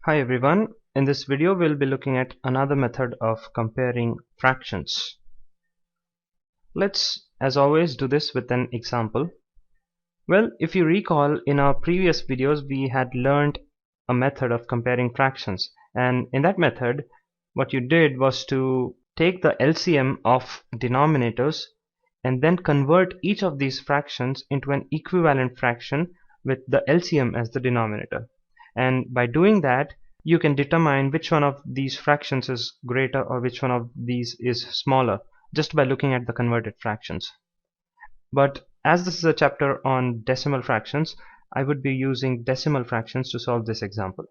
Hi everyone, in this video we'll be looking at another method of comparing fractions. Let's, as always, do this with an example. Well, if you recall, in our previous videos we had learned a method of comparing fractions, and in that method what you did was to take the LCM of denominators and then convert each of these fractions into an equivalent fraction with the LCM as the denominator. And by doing that, you can determine which one of these fractions is greater or which one of these is smaller just by looking at the converted fractions. But as this is a chapter on decimal fractions, I would be using decimal fractions to solve this example.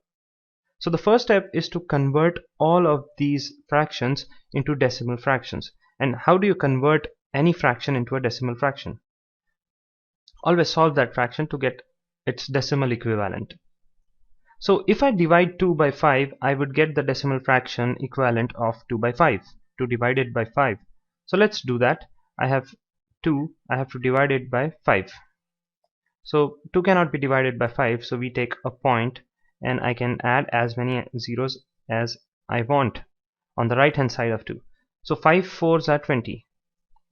So the first step is to convert all of these fractions into decimal fractions. And how do you convert any fraction into a decimal fraction? Always solve that fraction to get its decimal equivalent. So if I divide 2 by 5, I would get the decimal fraction equivalent of 2 by 5, 2 divided by 5. So let's do that. I have 2, I have to divide it by 5. So 2 cannot be divided by 5, so we take a point and I can add as many zeros as I want on the right hand side of 2. So 5 fours are 20,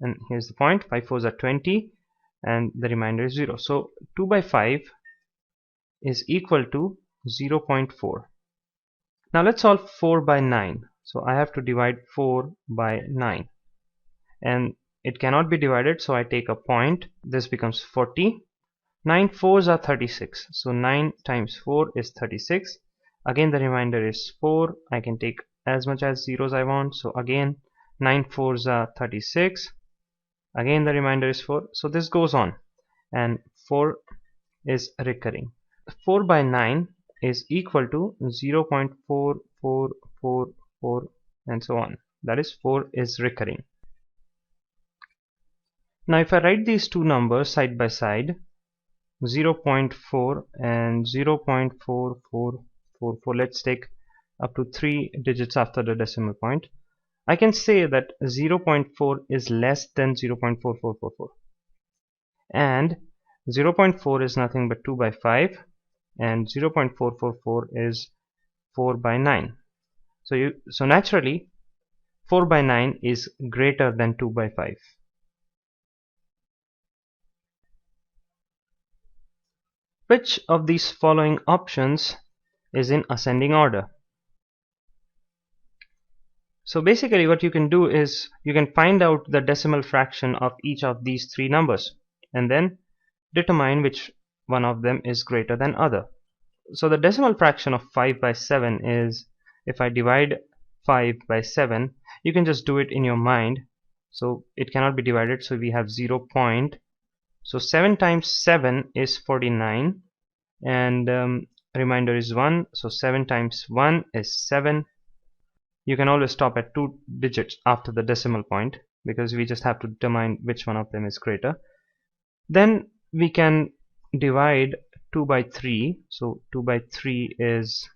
and here's the point, 5 fours are 20 and the remainder is 0. So 2 by 5 is equal to 0.4. Now let's solve 4 by 9. So I have to divide 4 by 9 and it cannot be divided, so I take a point. This becomes 40. 9 fours are 36, so 9 times 4 is 36. Again the remainder is 4. I can take as much as zeros I want, so again 9 fours are 36. Again the remainder is 4. So this goes on and 4 is recurring. 4 by 9 is equal to 0.4444 and so on. That is, 4 is recurring. Now if I write these two numbers side by side, 0.4 and 0.4444, let's take up to 3 digits after the decimal point, I can say that 0.4 is less than 0.4444 and 0.4 is nothing but 2 by 5 and 0.444 is 4 by 9. So naturally 4 by 9 is greater than 2 by 5. Which of these following options is in ascending order? So basically what you can do is you can find out the decimal fraction of each of these three numbers and then determine which one of them is greater than other. So the decimal fraction of 5 by 7 is, if I divide 5 by 7, you can just do it in your mind. So it cannot be divided, so we have 0 point. So 7 times 7 is 49 and remainder is 1. So 7 times 1 is 7. You can always stop at 2 digits after the decimal point because we just have to determine which one of them is greater. Then we can divide 2 by 3. So 2 by 3 is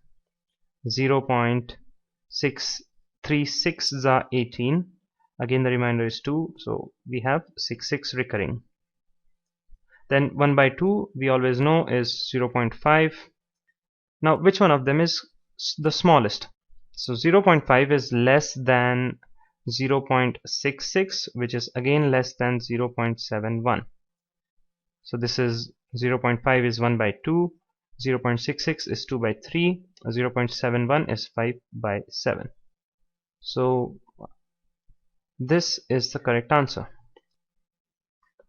0.636 are 18. Again the remainder is 2, so we have 6 recurring. Then 1 by 2 we always know is 0.5. Now which one of them is the smallest? So 0.5 is less than 0.66, which is again less than 0.71. So this is 0.5 is 1 by 2, 0.66 is 2 by 3, 0.71 is 5 by 7. So this is the correct answer.